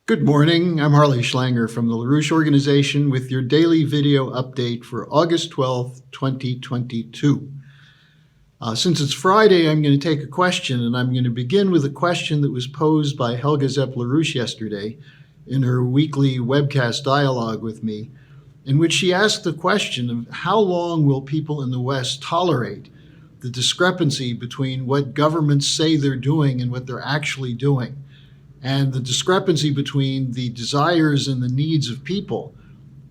Good morning. I'm Harley Schlanger from the LaRouche Organization with your daily video update for August 12th, 2022. Since it's Friday, I'm going to take a question, and I'm going to begin with a question that was posed by Helga Zepp-LaRouche yesterday in her weekly webcast dialogue with me, in which she asked the question of how long will people in the West tolerate the discrepancy between what governments say they're doing and what they're actually doing, and the discrepancy between the desires and the needs of people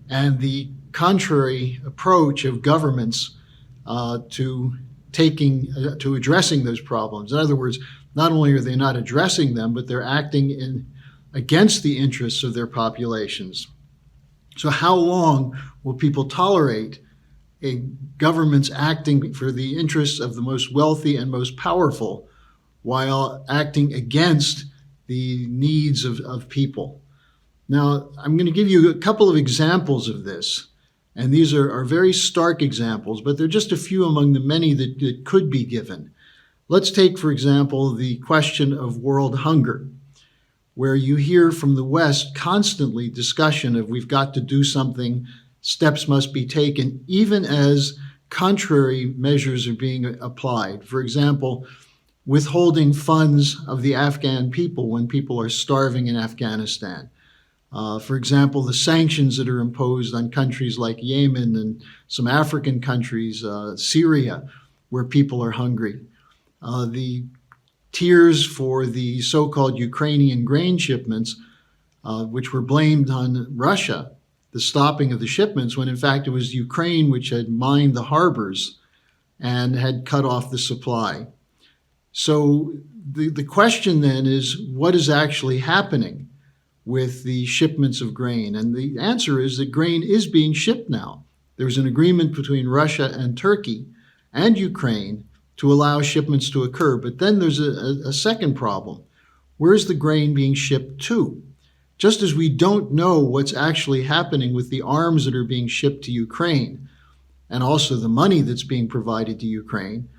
and the contrary approach of governments to addressing those problems. In other words, not only are they not addressing them, but they're acting against the interests of their populations. So how long will people tolerate a government's acting for the interests of the most wealthy and most powerful while acting against the needs of people? Now, I'm going to give you a couple of examples of this, and these are very stark examples, but they're just a few among the many that could be given. Let's take, for example, the question of world hunger, where you hear from the West constantly discussion of we've got to do something, steps must be taken, even as contrary measures are being applied. For example, withholding funds of the Afghan people when people are starving in Afghanistan. For example, the sanctions that are imposed on countries like Yemen and some African countries, Syria, where people are hungry. The tears for the so-called Ukrainian grain shipments, which were blamed on Russia, the stopping of the shipments, when in fact it was Ukraine which had mined the harbors and had cut off the supply. So the question then is, what is actually happening with the shipments of grain? And the answer is that grain is being shipped now. There's an agreement between Russia and Turkey and Ukraine to allow shipments to occur. But then there's a second problem. Where's the grain being shipped to? Just as we don't know what's actually happening with the arms that are being shipped to Ukraine, and also the money that's being provided to Ukraine,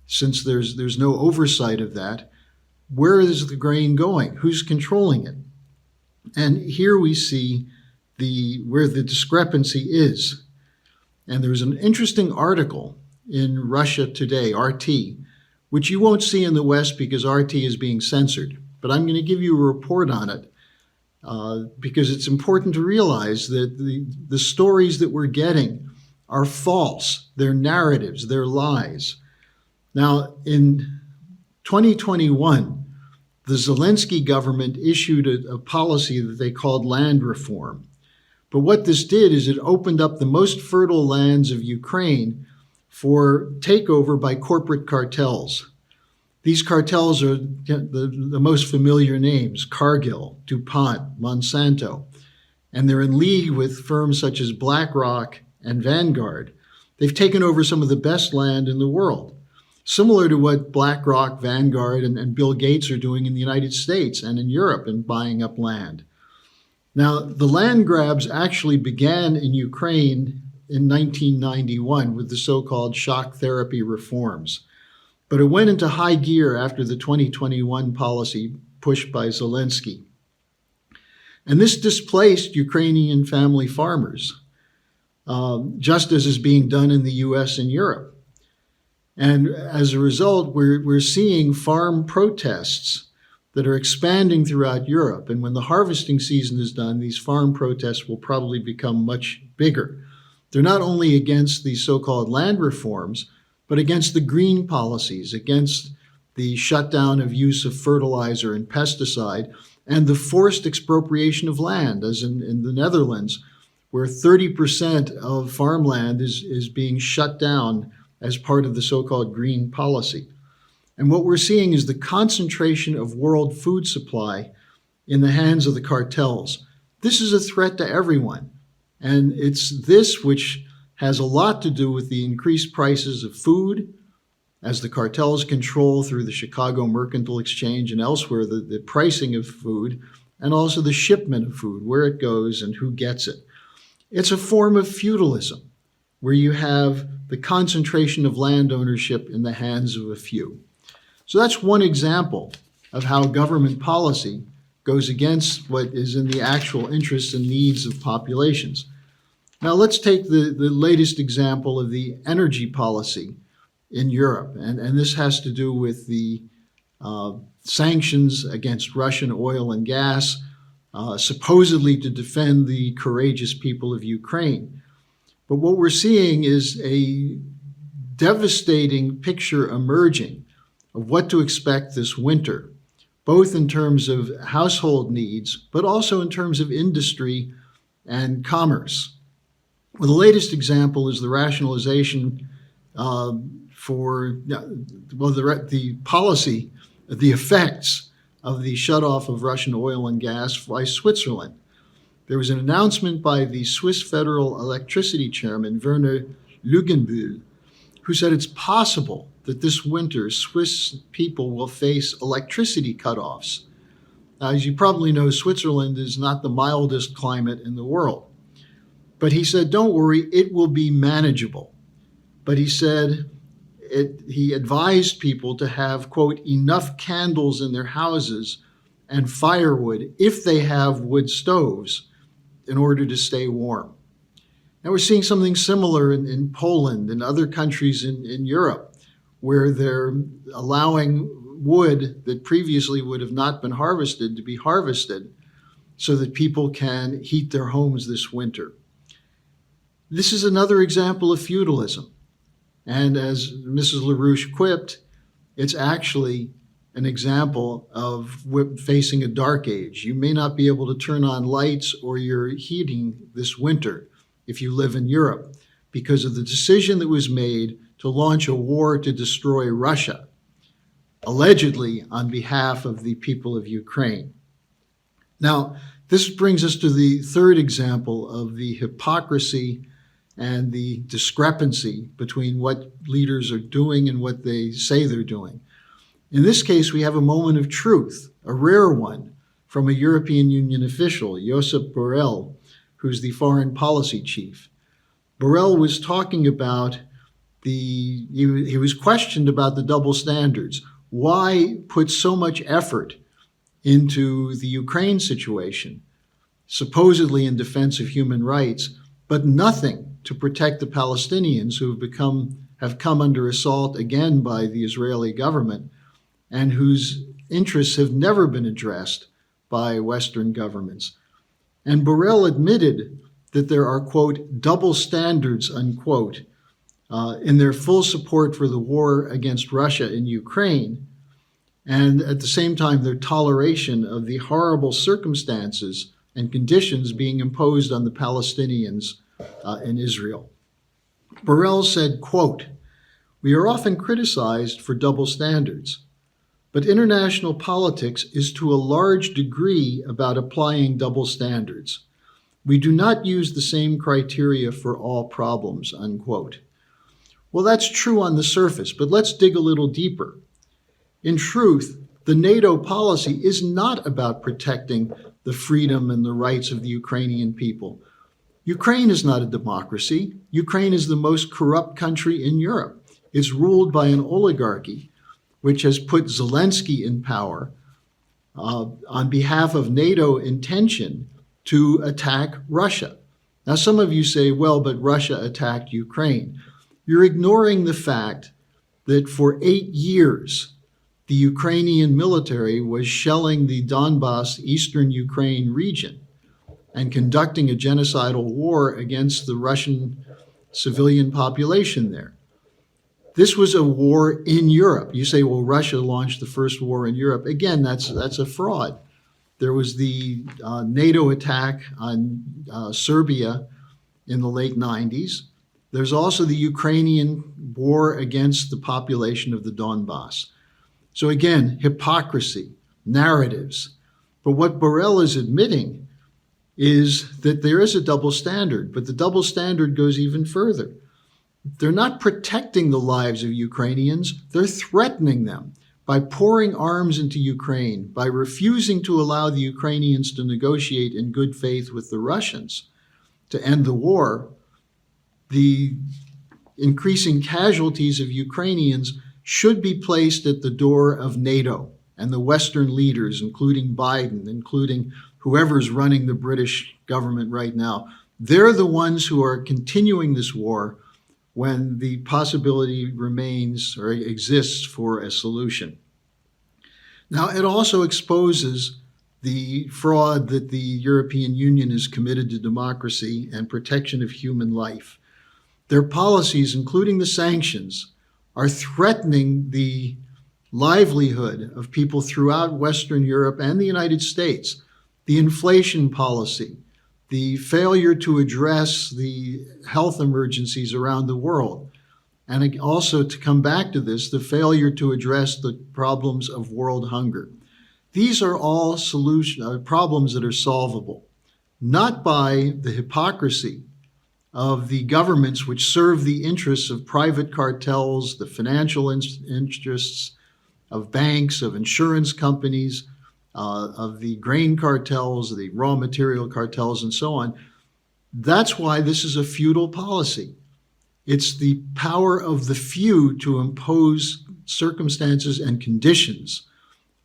since there's no oversight of that, where is the grain going? Who's controlling it? And here we see where the discrepancy is. And there's an interesting article in Russia Today, RT, which you won't see in the West because RT is being censored. But I'm going to give you a report on it because it's important to realize that the stories that we're getting are false. They're narratives, they're lies. Now, in 2021, the Zelensky government issued a policy that they called land reform. But what this did is it opened up the most fertile lands of Ukraine for takeover by corporate cartels. These cartels are the most familiar names: Cargill, DuPont, Monsanto, and they're in league with firms such as BlackRock and Vanguard. They've taken over some of the best land in the world, similar to what BlackRock, Vanguard, and Bill Gates are doing in the United States and in Europe in buying up land. Now, the land grabs actually began in Ukraine in 1991 with the so-called shock therapy reforms. But it went into high gear after the 2021 policy pushed by Zelensky. And this displaced Ukrainian family farmers, just as is being done in the US and Europe. And as a result, we're seeing farm protests that are expanding throughout Europe. And when the harvesting season is done, these farm protests will probably become much bigger. They're not only against these so-called land reforms, but against the green policies, against the shutdown of use of fertilizer and pesticide, and the forced expropriation of land, as in the Netherlands, where 30% of farmland is being shut down as part of the so-called green policy. And what we're seeing is the concentration of world food supply in the hands of the cartels. This is a threat to everyone. And it's this which has a lot to do with the increased prices of food, as the cartels control through the Chicago Mercantile Exchange and elsewhere the pricing of food, and also the shipment of food, where it goes and who gets it. It's a form of feudalism, where you have the concentration of land ownership in the hands of a few. So that's one example of how government policy goes against what is in the actual interests and needs of populations. Now let's take the latest example of the energy policy in Europe, and this has to do with the sanctions against Russian oil and gas, supposedly to defend the courageous people of Ukraine. But what we're seeing is a devastating picture emerging of what to expect this winter, both in terms of household needs, but also in terms of industry and commerce. Well, the latest example is the rationalization the policy, the effects of the shutoff of Russian oil and gas by Switzerland. There was an announcement by the Swiss Federal Electricity Chairman, Werner Lugenbühl, who said it's possible that this winter Swiss people will face electricity cutoffs. Now, as you probably know, Switzerland is not the mildest climate in the world. But he said, don't worry, it will be manageable. But he said, he advised people to have, quote, enough candles in their houses and firewood, if they have wood stoves, in order to stay warm. Now we're seeing something similar in Poland and other countries in Europe, where they're allowing wood that previously would have not been harvested to be harvested so that people can heat their homes this winter. This is another example of feudalism. And as Mrs. LaRouche quipped, it's actually an example of facing a dark age. You may not be able to turn on lights or your heating this winter if you live in Europe because of the decision that was made to launch a war to destroy Russia, allegedly on behalf of the people of Ukraine. Now, this brings us to the third example of the hypocrisy and the discrepancy between what leaders are doing and what they say they're doing. In this case, we have a moment of truth, a rare one, from a European Union official, Josep Borrell, who's the foreign policy chief. Borrell was talking about he was questioned about the double standards. Why put so much effort into the Ukraine situation, supposedly in defense of human rights, but nothing to protect the Palestinians who have come under assault again by the Israeli government and whose interests have never been addressed by Western governments. And Borrell admitted that there are, quote, double standards, unquote, in their full support for the war against Russia in Ukraine, and at the same time their toleration of the horrible circumstances and conditions being imposed on the Palestinians in Israel. Borrell said, quote, "We are often criticized for double standards, but international politics is to a large degree about applying double standards. We do not use the same criteria for all problems," unquote. Well, that's true on the surface, but let's dig a little deeper. In truth, the NATO policy is not about protecting the freedom and the rights of the Ukrainian people. Ukraine is not a democracy. Ukraine is the most corrupt country in Europe. It's ruled by an oligarchy, which has put Zelensky in power on behalf of NATO intention to attack Russia. Now, some of you say, well, but Russia attacked Ukraine. You're ignoring the fact that for 8 years, the Ukrainian military was shelling the Donbas, eastern Ukraine region, and conducting a genocidal war against the Russian civilian population there. This was a war in Europe. You say, well, Russia launched the first war in Europe. Again, that's a fraud. There was the NATO attack on Serbia in the late 90s. There's also the Ukrainian war against the population of the Donbas. So again, hypocrisy, narratives. But what Borrell is admitting is that there is a double standard, but the double standard goes even further. They're not protecting the lives of Ukrainians, they're threatening them by pouring arms into Ukraine, by refusing to allow the Ukrainians to negotiate in good faith with the Russians to end the war. The increasing casualties of Ukrainians should be placed at the door of NATO, and the Western leaders, including Biden, including whoever's running the British government right now, they're the ones who are continuing this war when the possibility remains or exists for a solution. Now, it also exposes the fraud that the European Union is committed to democracy and protection of human life. Their policies, including the sanctions, are threatening the livelihood of people throughout Western Europe and the United States. The inflation policy, the failure to address the health emergencies around the world, and also, to come back to this, the failure to address the problems of world hunger. These are all problems that are solvable, not by the hypocrisy of the governments which serve the interests of private cartels, the financial interests of banks, of insurance companies, of the grain cartels, the raw material cartels, and so on. That's why this is a feudal policy. It's the power of the few to impose circumstances and conditions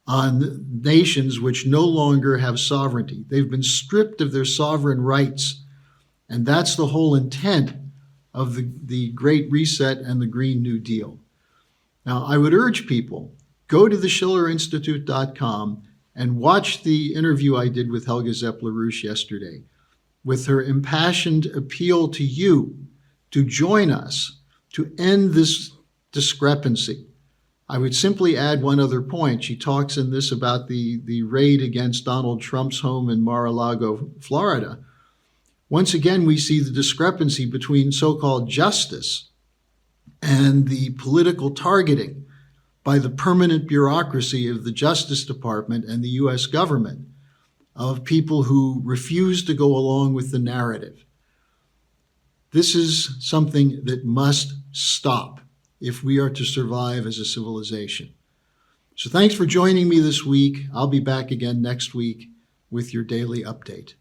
on nations which no longer have sovereignty. They've been stripped of their sovereign rights, and that's the whole intent of the Great Reset and the Green New Deal. Now, I would urge people, go to theschillerinstitute.com and watch the interview I did with Helga Zepp-LaRouche yesterday, with her impassioned appeal to you to join us to end this discrepancy. I would simply add one other point. She talks in this about the raid against Donald Trump's home in Mar-a-Lago, Florida. Once again, we see the discrepancy between so-called justice and the political targeting by the permanent bureaucracy of the Justice Department and the U.S. government of people who refuse to go along with the narrative. This is something that must stop if we are to survive as a civilization. So thanks for joining me this week. I'll be back again next week with your daily update.